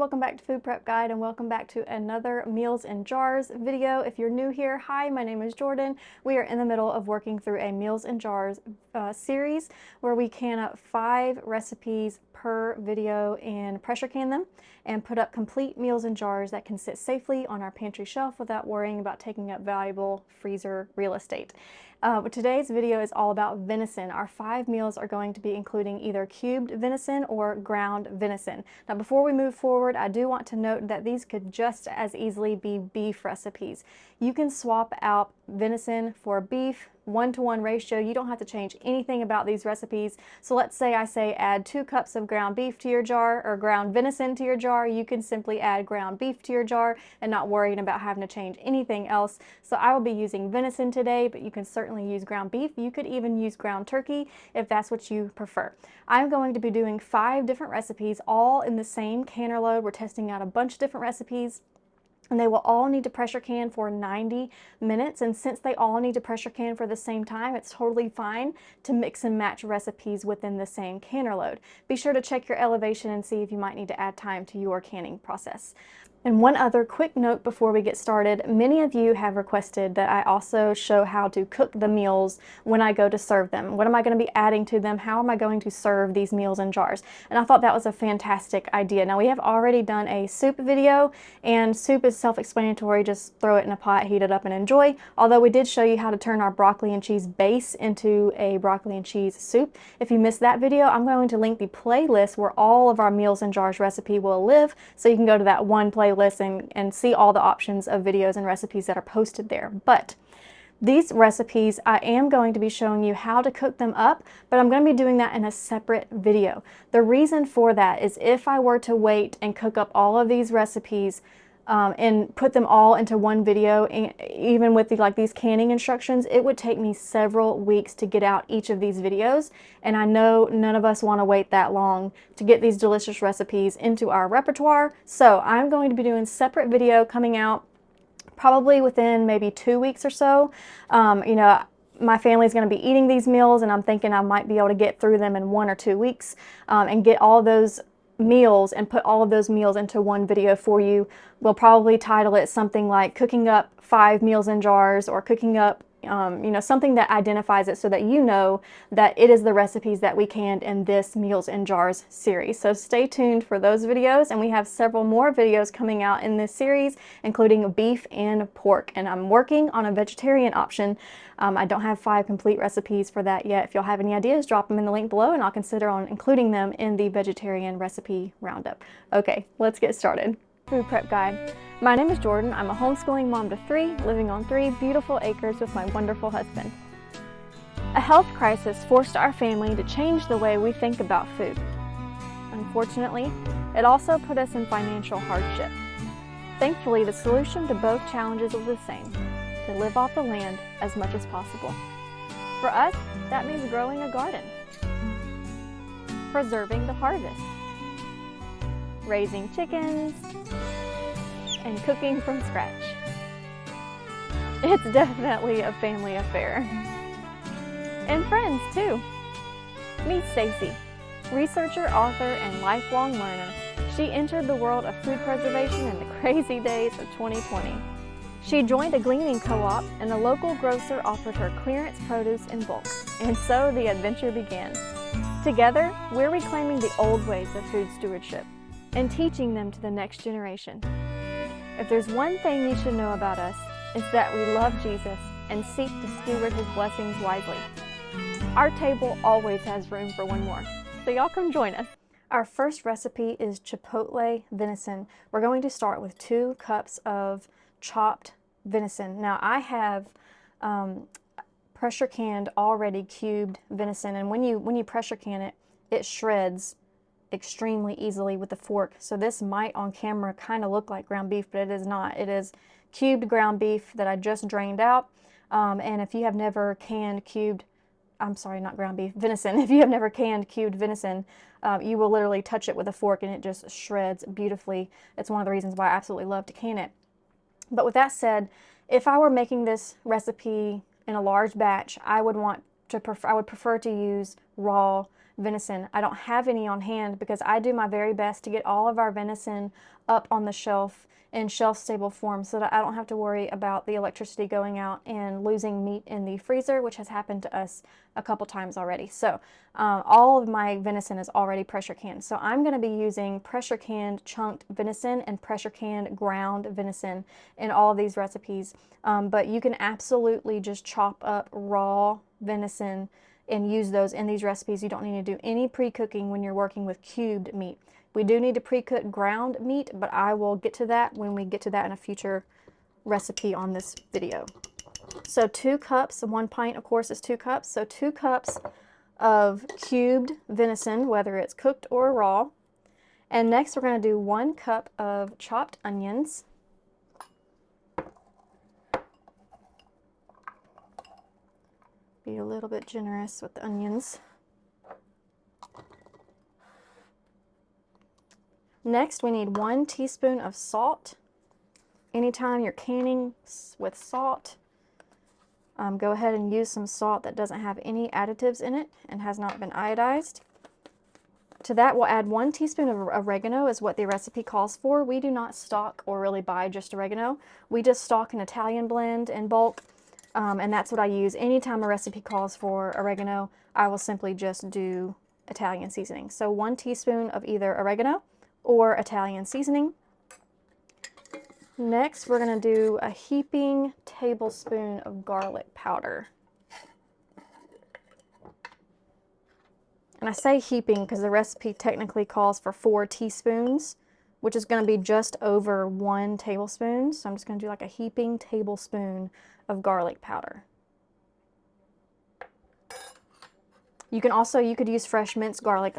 welcome back to Food Prep Guide and welcome back to another Meals in Jars video. If you're new here, hi, my name is Jordan. We are in the middle of working through a Meals in Jars series where we can up 5 recipes per video and pressure can them and put up complete meals in jars that can sit safely on our pantry shelf without worrying about taking up valuable freezer real estate. Today's video is all about venison. Our 5 meals are going to be including either cubed venison or ground venison. Now before we move forward, I do want to note that these could just as easily be beef recipes. You can swap out venison for beef, 1-to-1 ratio. You don't have to change anything about these recipes. So let's say I say add 2 cups of ground beef to your jar or ground venison to your jar. You can simply add ground beef to your jar and not worrying about having to change anything else. So I will be using venison today, but you can certainly use ground beef. You could even use ground turkey if that's what you prefer. I'm going to be doing 5 different recipes all in the same canner load. We're testing out a bunch of different recipes, and they will all need to pressure can for 90 minutes. And since they all need to pressure can for the same time, it's totally fine to mix and match recipes within the same canner load. Be sure to check your elevation and see if you might need to add time to your canning process. And one other quick note before we get started, many of you have requested that I also show how to cook the meals when I go to serve them. What am I going to be adding to them? How am I going to serve these meals in jars? And I thought that was a fantastic idea. Now we have already done a soup video, and soup is self-explanatory. Just throw it in a pot, heat it up, and enjoy. Although we did show you how to turn our broccoli and cheese base into a broccoli and cheese soup. If you missed that video, I'm going to link the playlist where all of our meals in jars recipe will live, so you can go to that one playlist and see all the options of videos and recipes that are posted there. But these recipes, I am going to be showing you how to cook them up, but I'm going to be doing that in a separate video. The reason for that is if I were to wait and cook up all of these recipes and put them all into one video, and even with these canning instructions, it would take me several weeks to get out each of these videos, and I know none of us want to wait that long to get these delicious recipes into our repertoire. So I'm going to be doing separate video coming out probably within maybe 2 weeks or so. You know, my family's going to be eating these meals, and I'm thinking I might be able to get through them in 1 or 2 weeks and get all those meals and put all of those meals into one video for you. We'll probably title it something like cooking up 5 meals in jars, or cooking up you know, something that identifies it so that you know that it is the recipes that we canned in this Meals in Jars series. So stay tuned for those videos, and we have several more videos coming out in this series, including beef and pork, and I'm working on a vegetarian option. I don't have 5 complete recipes for that yet. If you'll have any ideas, drop them in the link below and I'll consider on including them in the vegetarian recipe roundup. Okay, let's get started. Food Prep Guide. My name is Jordan. I'm a homeschooling mom to 3, living on 3 beautiful acres with my wonderful husband. A health crisis forced our family to change the way we think about food. Unfortunately, it also put us in financial hardship. Thankfully, the solution to both challenges was the same: to live off the land as much as possible. For us, that means growing a garden, preserving the harvest, raising chickens, and cooking from scratch. It's definitely a family affair. And friends too. Meet Stacy, researcher, author, and lifelong learner. She entered the world of food preservation in the crazy days of 2020. She joined a gleaning co-op, and a local grocer offered her clearance produce in bulk. And so the adventure began. Together, we're reclaiming the old ways of food stewardship and teaching them to the next generation. If there's one thing you should know about us, it's that we love Jesus and seek to steward his blessings wisely. Our table always has room for one more, so y'all come join us. Our first recipe is Chipotle venison. We're going to start with 2 cups of chopped venison. Now I have pressure canned already cubed venison, and when you pressure can it, it shreds extremely easily with a fork. So this might on camera kind of look like ground beef, but it is not. It is cubed ground beef that I just drained out. And if you have never canned cubed, I'm sorry, not ground beef, venison. If you have never canned cubed venison, you will literally touch it with a fork and it just shreds beautifully. It's one of the reasons why I absolutely love to can it. But with that said, if I were making this recipe in a large batch, I would prefer to use raw venison. I don't have any on hand because I do my very best to get all of our venison up on the shelf in shelf-stable form so that I don't have to worry about the electricity going out and losing meat in the freezer, which has happened to us a couple times already. So all of my venison is already pressure canned. So I'm going to be using pressure canned chunked venison and pressure canned ground venison in all of these recipes. But you can absolutely just chop up raw venison and use those in these recipes. You don't need to do any pre-cooking when you're working with cubed meat. We do need to pre-cook ground meat, but I will get to that when we get to that in a future recipe on this video. So 2 cups, 1 pint of course is 2 cups, so 2 cups of cubed venison, whether it's cooked or raw. And next we're going to do 1 cup of chopped onions. Be a little bit generous with the onions. Next, we need 1 teaspoon of salt. Anytime you're canning with salt, go ahead and use some salt that doesn't have any additives in it and has not been iodized. To that, we'll add 1 teaspoon of oregano is what the recipe calls for. We do not stock or really buy just oregano. We just stock an Italian blend in bulk, and that's what I use. Anytime a recipe calls for oregano, I will simply just do Italian seasoning. So 1 teaspoon of either oregano or Italian seasoning. Next, we're going to do a heaping tablespoon of garlic powder. And I say heaping because the recipe technically calls for 4 teaspoons, which is going to be just over 1 tablespoon. So I'm just going to do like a heaping tablespoon of garlic powder. You could use fresh minced garlic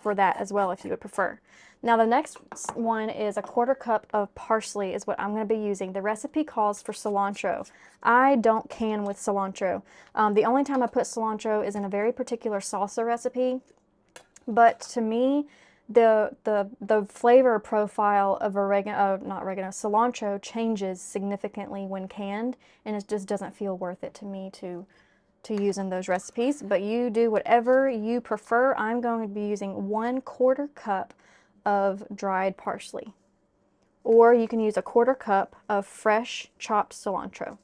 for that as well if you would prefer. Now the next one is a 1/4 cup of parsley is what I'm going to be using. The recipe calls for cilantro. I don't can with cilantro. The only time I put cilantro is in a very particular salsa recipe, but to me the flavor profile of cilantro changes significantly when canned, and it just doesn't feel worth it to me to use in those recipes. But you do whatever you prefer. I'm going to be using 1/4 cup of dried parsley, or you can use a 1/4 cup of fresh chopped cilantro.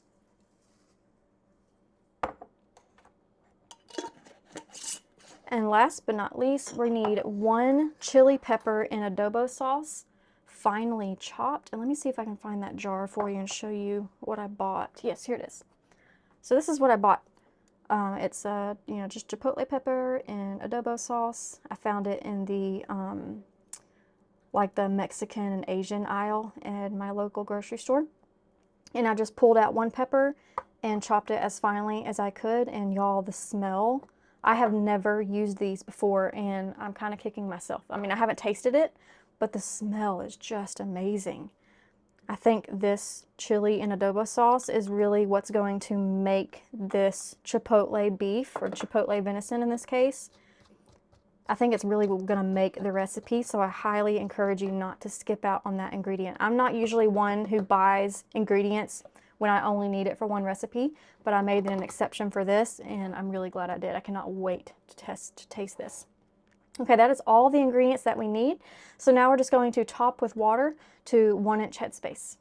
And last but not least, we need 1 chili pepper in adobo sauce, finely chopped. And let me see if I can find that jar for you and show you what I bought. Yes, here it is. So this is what I bought. It's just chipotle pepper and adobo sauce. I found it in the like the Mexican and Asian aisle at my local grocery store. And I just pulled out 1 pepper and chopped it as finely as I could. And y'all, the smell, I have never used these before and I'm kind of kicking myself. I mean, I haven't tasted it, but the smell is just amazing. I think this chili and adobo sauce is really what's going to make this chipotle beef, or chipotle venison in this case. I think it's really going to make the recipe, so I highly encourage you not to skip out on that ingredient. I'm not usually one who buys ingredients when I only need it for one recipe, but I made an exception for this, and I'm really glad I did. I cannot wait to taste this. Okay, that is all the ingredients that we need. So now we're just going to top with water to 1-inch headspace.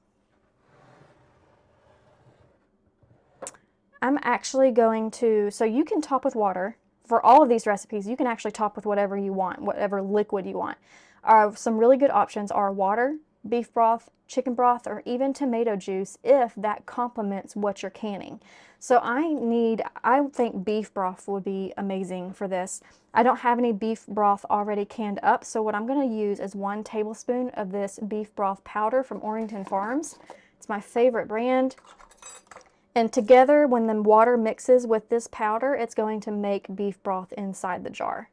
I'm actually going to, so you can top with water. For all of these recipes, you can actually top with whatever you want, whatever liquid you want. Some really good options are water, beef broth, chicken broth, or even tomato juice if that complements what you're canning. So I think beef broth would be amazing for this. I don't have any beef broth already canned up, so what I'm going to use is 1 tablespoon of this beef broth powder from Orrington Farms. It's my favorite brand. And together, when the water mixes with this powder, it's going to make beef broth inside the jar.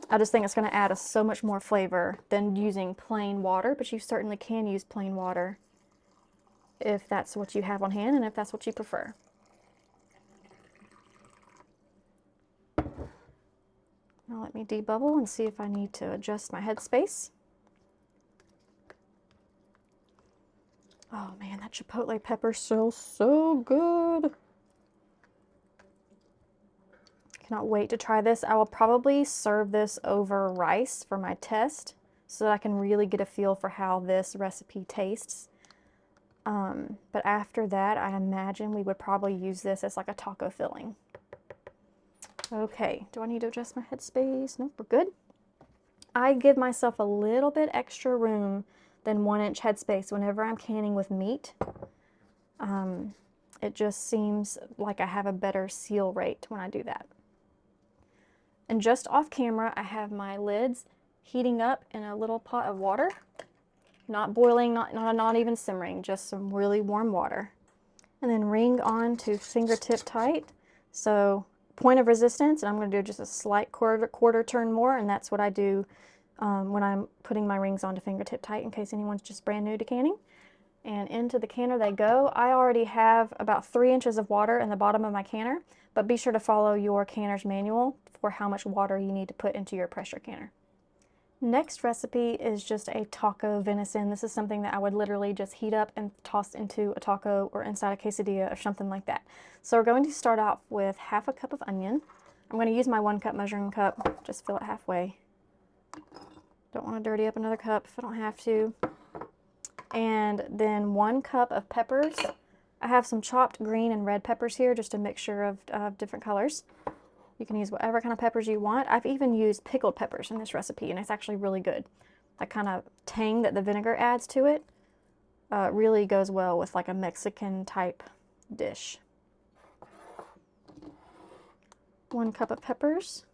I just think it's going to add so much more flavor than using plain water, but you certainly can use plain water if that's what you have on hand and if that's what you prefer. Now let me debubble and see if I need to adjust my headspace. Oh man, that chipotle pepper smells so good. cannot wait to try this. I will probably serve this over rice for my test so that I can really get a feel for how this recipe tastes. But after that, I imagine we would probably use this as like a taco filling. Okay, do I need to adjust my headspace? Nope, we're good. I give myself a little bit extra room than 1-inch headspace whenever I'm canning with meat. It just seems like I have a better seal rate when I do that. And just off camera, I have my lids heating up in a little pot of water. Not boiling, not even simmering, just some really warm water. And then ring on to fingertip tight. So point of resistance, and I'm going to do just a slight quarter turn more, and that's what I do when I'm putting my rings on to fingertip tight, in case anyone's just brand new to canning. And into the canner they go. I already have about 3 inches of water in the bottom of my canner, but be sure to follow your canner's manual for how much water you need to put into your pressure canner. Next recipe is just a taco venison. This is something that I would literally just heat up and toss into a taco or inside a quesadilla or something like that. So we're going to start out with 1/2 cup of onion. I'm going to use my 1 cup measuring cup, just fill it halfway. Don't want to dirty up another cup if I don't have to. And then 1 cup of peppers. I have some chopped green and red peppers here, just a mixture of different colors. You can use whatever kind of peppers you want. I've even used pickled peppers in this recipe, and it's actually really good. That kind of tang that the vinegar adds to it really goes well with like a Mexican type dish. 1 cup of peppers.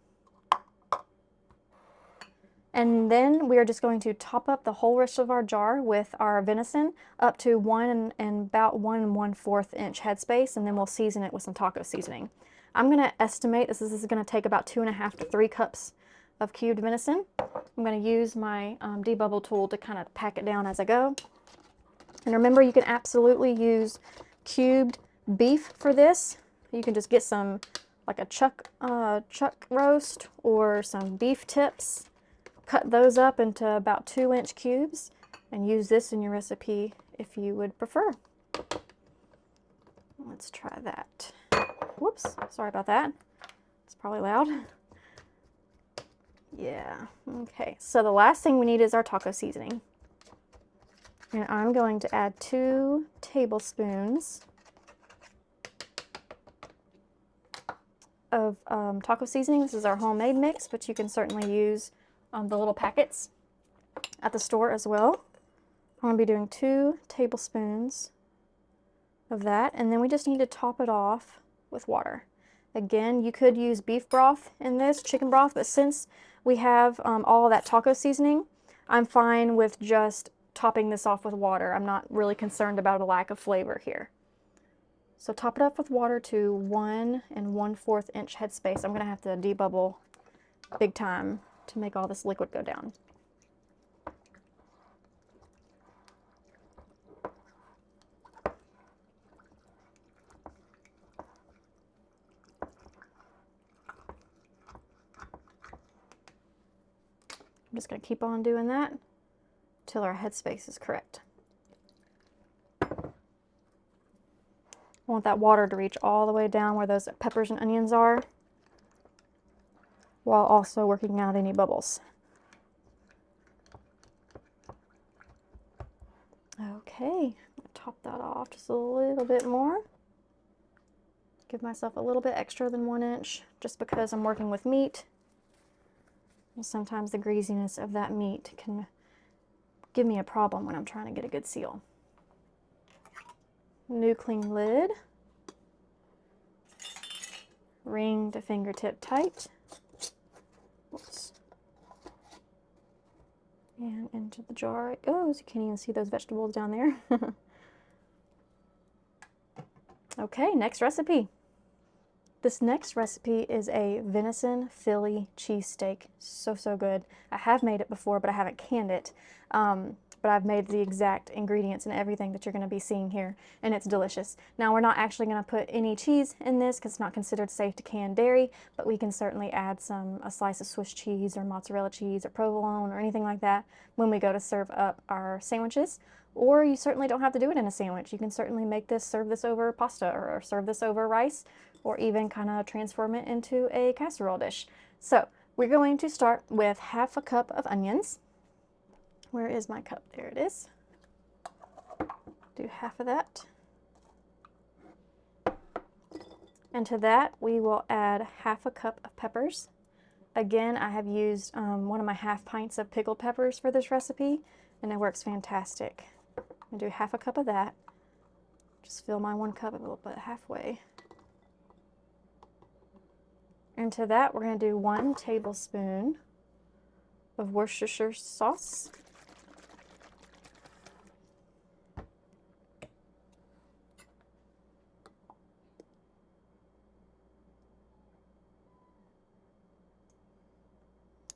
And then we are just going to top up the whole rest of our jar with our venison up to about 1 1/4 inch headspace, and then we'll season it with some taco seasoning. I'm going to estimate this is going to take about 2.5 to 3 cups of cubed venison. I'm going to use my debubble tool to kind of pack it down as I go. And remember, you can absolutely use cubed beef for this. You can just get some, like a chuck roast or some beef tips. Cut those up into about 2-inch cubes and use this in your recipe if you would prefer. Let's try that. Whoops, sorry about that. It's probably loud. Yeah, okay. So the last thing we need is our taco seasoning. And I'm going to add 2 tablespoons of taco seasoning. This is our homemade mix, but you can certainly use the little packets at the store as well. I'm going to be doing 2 tablespoons of that, and then we just need to top it off with water. Again, you could use beef broth in this, chicken broth, but since we have all of that taco seasoning, I'm fine with just topping this off with water. I'm not really concerned about a lack of flavor here. So top it up with water to 1 1/4 inch headspace. I'm going to have to debubble big time to make all this liquid go down. I'm just going to keep on doing that until our headspace is correct. I want that water to reach all the way down where those peppers and onions are, while also working out any bubbles. Okay, I'll top that off just a little bit more. Give myself a little bit extra than 1 inch, just because I'm working with meat. And sometimes the greasiness of that meat can give me a problem when I'm trying to get a good seal. New clean lid. Ring to fingertip tight. Oops. And into the jar it goes. You can't even see those vegetables down there. Okay, next recipe. This next recipe is a venison Philly cheesesteak. So good. I have made it before, but I haven't canned it. But I've made the exact ingredients and everything that you're going to be seeing here, and it's delicious. Now, we're not actually going to put any cheese in this because it's not considered safe to can dairy, but we can certainly add a slice of Swiss cheese or mozzarella cheese or provolone or anything like that when we go to serve up our sandwiches. Or you certainly don't have to do it in a sandwich. You can certainly make this, serve this over pasta, or serve this over rice, or even kind of transform it into a casserole dish. So we're going to start with 1/2 cup of onions. Where is my cup? There it is. Do 1/2 of that. And to that, we will add 1/2 cup of peppers. Again, I have used one of my 1/2 pints of pickled peppers for this recipe, and it works fantastic. I'm gonna do 1/2 cup of that. Just fill my 1 cup a little bit halfway. And to that, we're gonna do 1 tablespoon of Worcestershire sauce.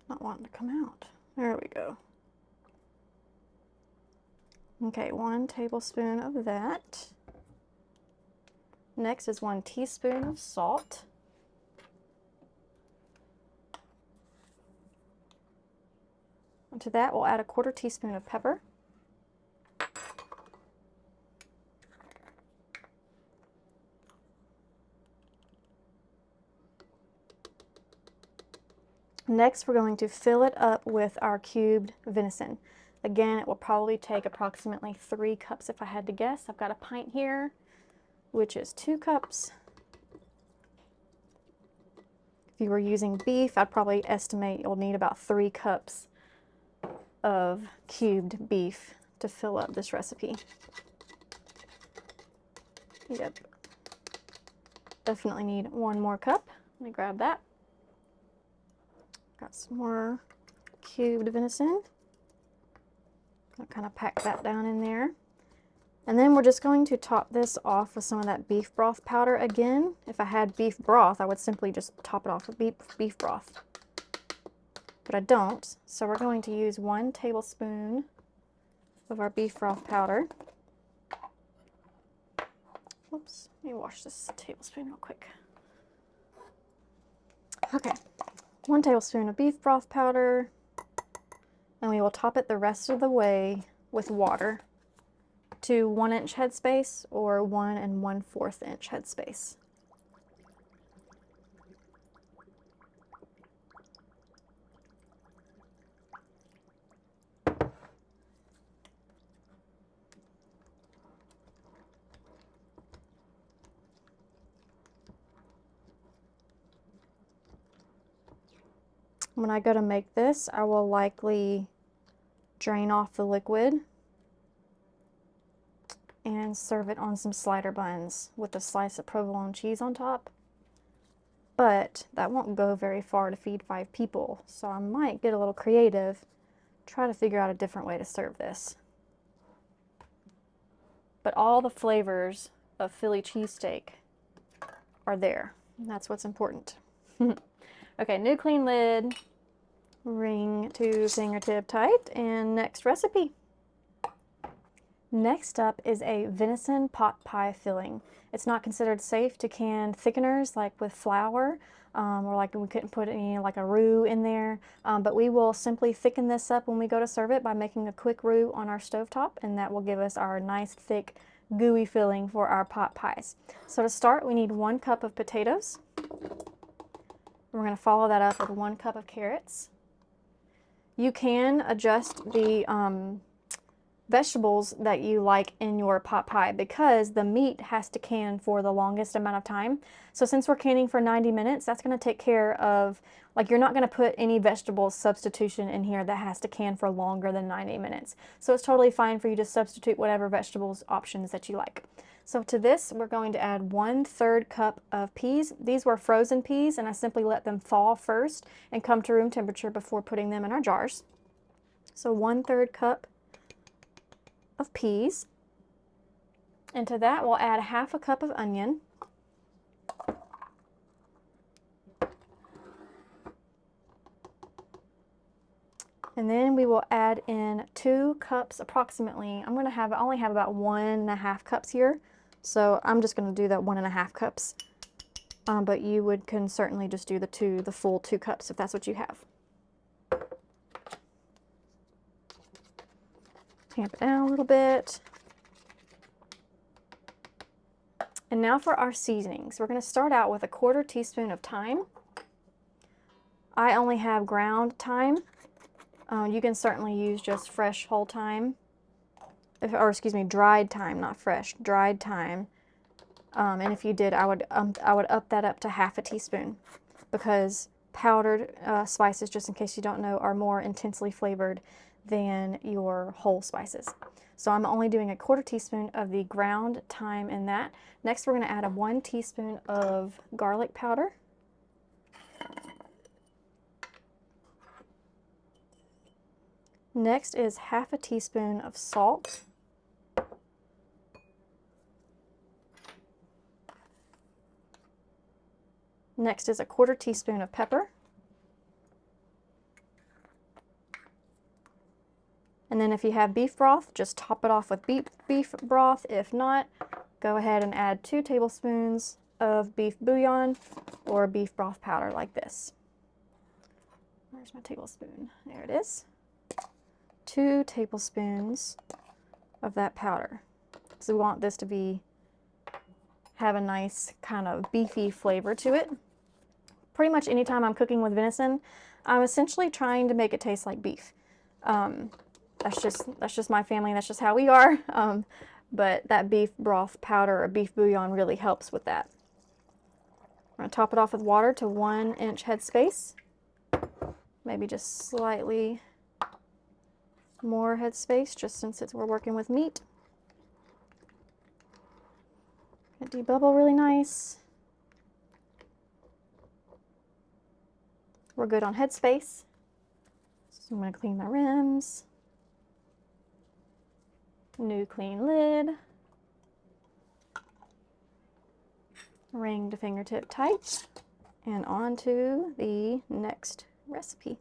Not wanting to come out. There we go. Okay, 1 tablespoon of that. Next is 1 teaspoon of salt. And to that, we'll add a 1/4 teaspoon of pepper. Next, we're going to fill it up with our cubed venison. Again, it will probably take approximately 3 cups if I had to guess. I've got a pint here, which is 2 cups. If you were using beef, I'd probably estimate you'll need about 3 cups of cubed beef to fill up this recipe. Yep. Definitely need 1 more cup. Let me grab that. Got some more cubed venison. I'll kind of pack that down in there. And then we're just going to top this off with some of that beef broth powder again. If I had beef broth, I would simply just top it off with beef broth. But I don't, so we're going to use 1 tablespoon of our beef broth powder. Whoops, let me wash this tablespoon real quick. Okay, 1 tablespoon of beef broth powder, and we will top it the rest of the way with water to 1-inch headspace or 1 1/4 inch headspace. When I go to make this, I will likely drain off the liquid and serve it on some slider buns with a slice of provolone cheese on top. But that won't go very far to feed 5 people, so I might get a little creative, try to figure out a different way to serve this. But all the flavors of Philly cheesesteak are there, and that's what's important. Okay, new clean lid, ring to fingertip tight, and next recipe. Next up is a venison pot pie filling. It's not considered safe to can thickeners like with flour, or like we couldn't put any like a roux in there, but we will simply thicken this up when we go to serve it by making a quick roux on our stovetop, and that will give us our nice thick gooey filling for our pot pies. So to start, we need 1 cup of potatoes. We're going to follow that up with 1 cup of carrots. You can adjust the vegetables that you like in your pot pie because the meat has to can for the longest amount of time. So since we're canning for 90 minutes, that's going to take care of, like, you're not going to put any vegetable substitution in here that has to can for longer than 90 minutes. So it's totally fine for you to substitute whatever vegetables options that you like. So to this, we're going to add 1/3 cup of peas. These were frozen peas, and I simply let them thaw first and come to room temperature before putting them in our jars. So 1/3 cup of peas. And to that, we'll add 1/2 cup of onion. And then we will add in 2 cups approximately. I only have about 1.5 cups here. So I'm just going to do that 1.5 cups. But you can certainly just do the full 2 cups if that's what you have. Tamp it down a little bit. And now for our seasonings. We're going to start out with a 1/4 teaspoon of thyme. I only have ground thyme. You can certainly use just fresh whole thyme, or excuse me, dried thyme, not fresh, dried thyme. And if you did, I would up that up to 1/2 teaspoon, because powdered spices, just in case you don't know, are more intensely flavored than your whole spices. So I'm only doing a 1/4 teaspoon of the ground thyme in that. Next, we're going to add a 1 teaspoon of garlic powder. Next is 1/2 teaspoon of salt. Next is a 1/4 teaspoon of pepper. And then if you have beef broth, just top it off with beef broth. If not, go ahead and add 2 tablespoons of beef bouillon or beef broth powder like this. Where's my tablespoon? There it is. 2 tablespoons of that powder. So we want this to have a nice kind of beefy flavor to it. Pretty much anytime I'm cooking with venison, I'm essentially trying to make it taste like beef. That's just my family, that's just how we are. But that beef broth powder or beef bouillon really helps with that. I'm going to top it off with water to 1 inch headspace. Maybe just slightly more headspace, just since we're working with meat. It debubble really nice. We're good on headspace. So I'm going to clean my rims. New clean lid. Ring to fingertip tight. And on to the next recipe.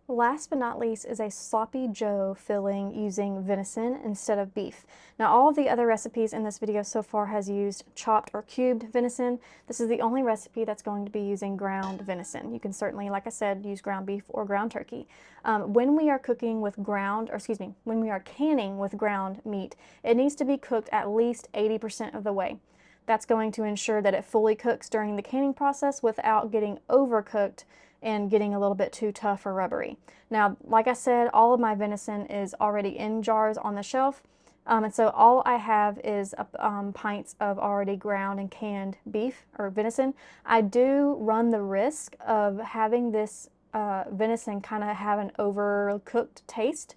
Last but not least is a sloppy joe filling using venison instead of beef. Now all of the other recipes in this video so far has used chopped or cubed venison. This is the only recipe that's going to be using ground venison. You can certainly, like I said, use ground beef or ground turkey. When we are cooking with when we are canning with ground meat, it needs to be cooked at least 80% of the way. That's going to ensure that it fully cooks during the canning process without getting overcooked and getting a little bit too tough or rubbery. Now, like I said, all of my venison is already in jars on the shelf, and so all I have is pints of already ground and canned beef or venison. I do run the risk of having this venison kind of have an overcooked taste,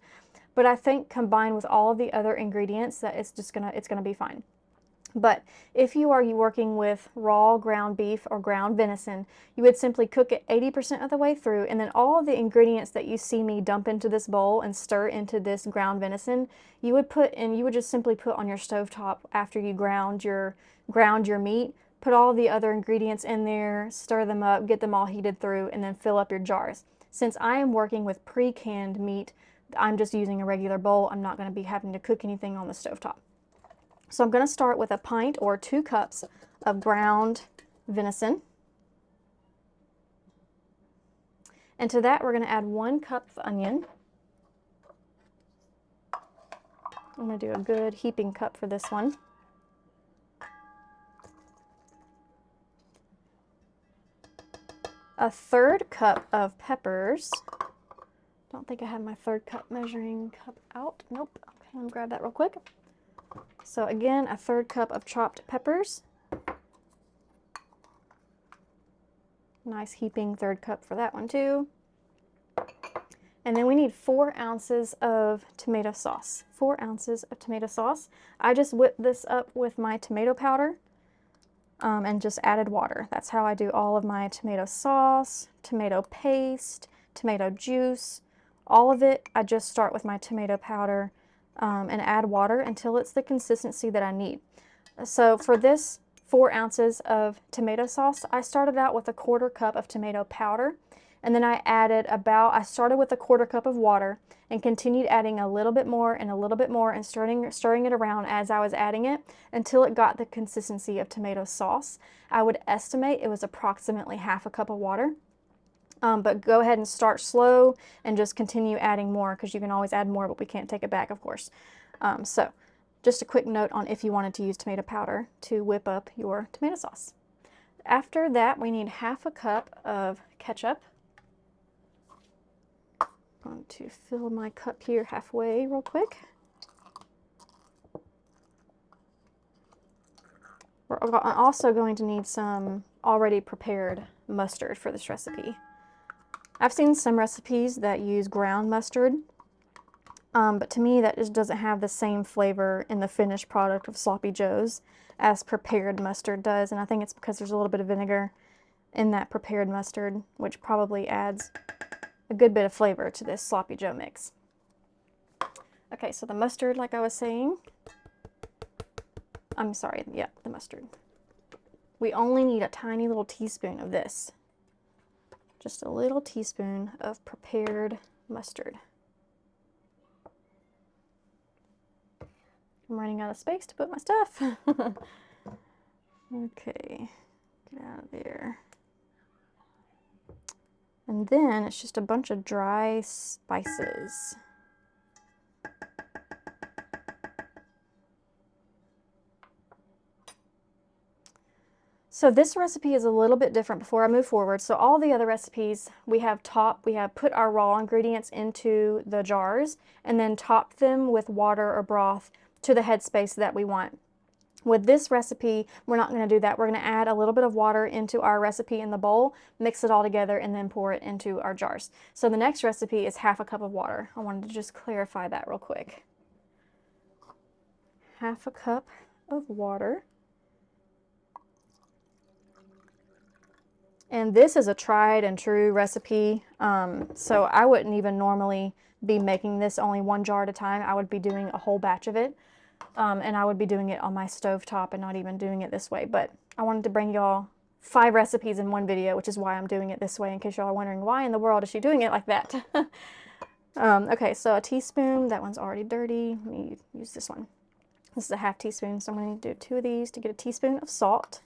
but I think combined with all of the other ingredients that it's gonna be fine. But if you are working with raw ground beef or ground venison, you would simply cook it 80% of the way through, and then all of the ingredients that you see me dump into this bowl and stir into this ground venison, you would just simply put on your stovetop after you ground your meat. Put all the other ingredients in there, stir them up, get them all heated through, and then fill up your jars. Since I am working with pre-canned meat, I'm just using a regular bowl. I'm not going to be having to cook anything on the stovetop. So I'm going to start with a pint or 2 cups of ground venison. And to that, we're going to add 1 cup of onion. I'm going to do a good heaping cup for this one. A 1/3 cup of peppers. Don't think I have my 1/3 cup measuring cup out. Nope. Okay, let me grab that real quick. So again, a 1/3 cup of chopped peppers. Nice heaping 1/3 cup for that one too. And then we need 4 ounces of tomato sauce. 4 ounces of tomato sauce. I just whipped this up with my tomato powder and just added water. That's how I do all of my tomato sauce, tomato paste, tomato juice, all of it. I just start with my tomato powder and add water until it's the consistency that I need. So for this 4 ounces of tomato sauce, I started out with a 1/4 cup of tomato powder, and then I started with a 1/4 cup of water and continued adding a little bit more and a little bit more and stirring it around as I was adding it until it got the consistency of tomato sauce. I would estimate it was approximately 1/2 cup of water. But go ahead and start slow and just continue adding more, because you can always add more, but we can't take it back, of course. So Just a quick note on if you wanted to use tomato powder to whip up your tomato sauce. After that, we need 1/2 cup of ketchup. I'm going to fill my cup here halfway real quick. We're also going to need some already prepared mustard for this recipe. I've seen some recipes that use ground mustard, but to me that just doesn't have the same flavor in the finished product of Sloppy Joe's as prepared mustard does, and I think it's because there's a little bit of vinegar in that prepared mustard, which probably adds a good bit of flavor to this Sloppy Joe mix. Okay, so the mustard, like I was saying, I'm sorry, yeah, the mustard. We only need a tiny little teaspoon of this. Just a little teaspoon of prepared mustard. I'm running out of space to put my stuff. Okay, get out of there. And then it's just a bunch of dry spices. So this recipe is a little bit different before I move forward. So all the other recipes, we have put our raw ingredients into the jars and then topped them with water or broth to the headspace that we want. With this recipe, we're not going to do that. We're going to add a little bit of water into our recipe in the bowl, mix it all together, and then pour it into our jars. So the next recipe is 1/2 cup of water. I wanted to just clarify that real quick. 1/2 cup of water. And this is a tried and true recipe, so I wouldn't even normally be making this only 1 jar at a time. I would be doing a whole batch of it, and I would be doing it on my stove top and not even doing it this way. But I wanted to bring y'all 5 recipes in one video, which is why I'm doing it this way, in case y'all are wondering why in the world is she doing it like that. Okay, so a teaspoon, that one's already dirty. Let me use this one. This is a 1/2 teaspoon, so I'm going to do 2 of these to get a teaspoon of salt.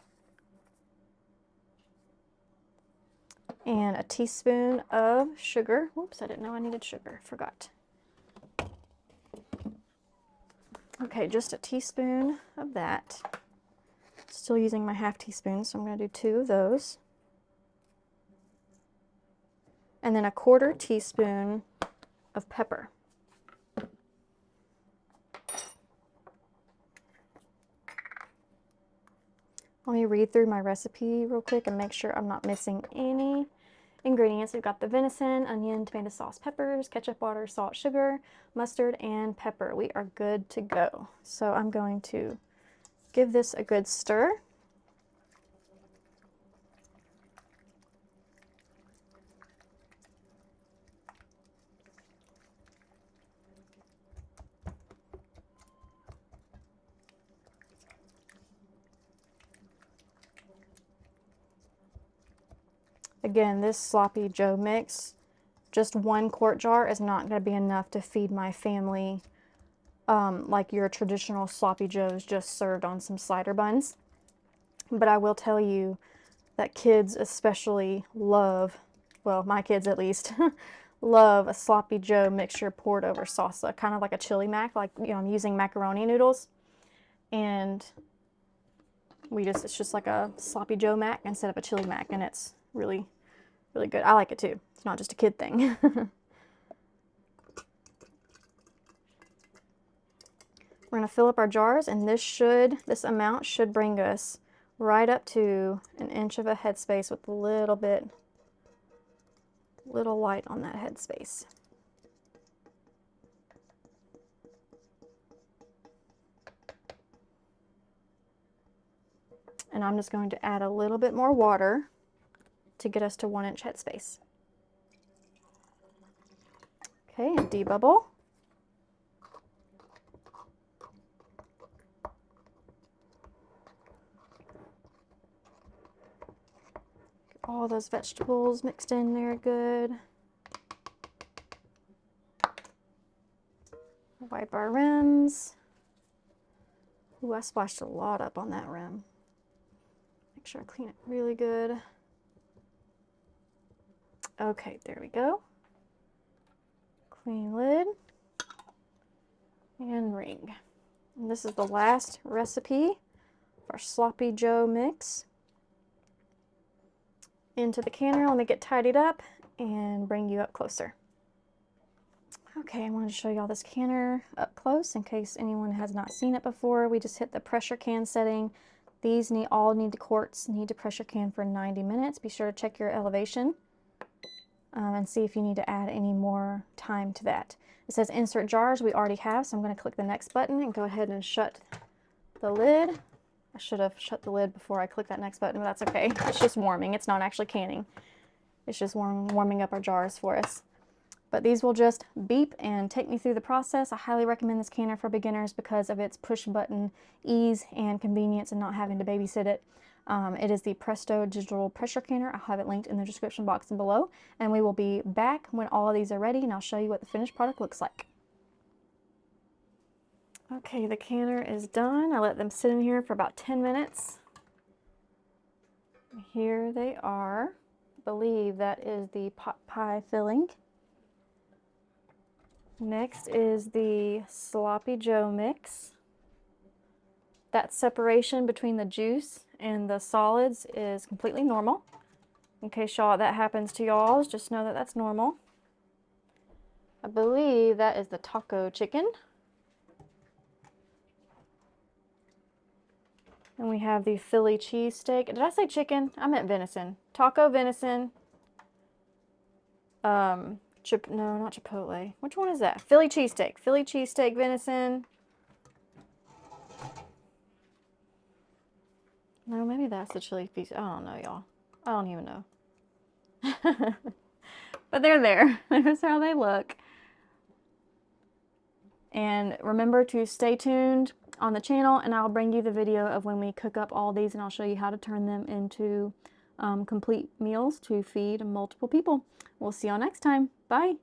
And a teaspoon of sugar. Whoops, I didn't know I needed sugar. Forgot. Okay, just a teaspoon of that. Still using my 1/2 teaspoon, so I'm going to do 2 of those. And then a 1/4 teaspoon of pepper. Let me read through my recipe real quick and make sure I'm not missing any ingredients. We've got the venison, onion, tomato sauce, peppers, ketchup, water, salt, sugar, mustard, and pepper. We are good to go. So I'm going to give this a good stir. Again, this Sloppy Joe mix, just 1 quart jar is not going to be enough to feed my family like your traditional Sloppy Joes just served on some slider buns. But I will tell you that kids especially love, well, my kids at least, love a Sloppy Joe mixture poured over salsa, kind of like a chili mac, like, you know, I'm using macaroni noodles, and it's just like a Sloppy Joe mac instead of a chili mac, and it's really, really good. I like it too. It's not just a kid thing. We're going to fill up our jars, and this amount should bring us right up to 1 inch of a headspace with a little light on that headspace. And I'm just going to add a little bit more water to get us to 1 inch headspace. Okay, and debubble. Get all those vegetables mixed in there good. Wipe our rims. Ooh, I splashed a lot up on that rim. Make sure I clean it really good. Okay, there we go. Clean lid and ring. And this is the last recipe for our Sloppy Joe mix. Into the canner, let me get tidied up and bring you up closer. Okay, I wanted to show y'all this canner up close in case anyone has not seen it before. We just hit the pressure can setting. These the quarts need to pressure can for 90 minutes. Be sure to check your elevation and see if you need to add any more time to that. It says insert jars, we already have, so I'm going to click the next button and go ahead and shut the lid. I should have shut the lid before I click that next button, but that's okay. It's just warming. It's not actually canning. It's just warming up our jars for us. But these will just beep and take me through the process. I highly recommend this canner for beginners because of its push button ease and convenience and not having to babysit it. It is the Presto digital pressure canner. I'll have it linked in the description box below. And we will be back when all of these are ready and I'll show you what the finished product looks like. Okay, the canner is done. I let them sit in here for about 10 minutes. Here they are. I believe that is the pot pie filling. Next is the Sloppy Joe mix. That separation between the juice and the solids is completely normal. In case that happens to y'all, just know that that's normal. I believe that is the taco chicken. And we have the Philly cheesesteak. Did I say chicken? I meant venison. Taco venison. No, not Chipotle. Which one is that? Philly cheesesteak. Philly cheesesteak venison. No, maybe that's the chili piece. I don't know, y'all. I don't even know. But they're there. That's how they look. And remember to stay tuned on the channel and I'll bring you the video of when we cook up all these and I'll show you how to turn them into complete meals to feed multiple people. We'll see y'all next time. Bye.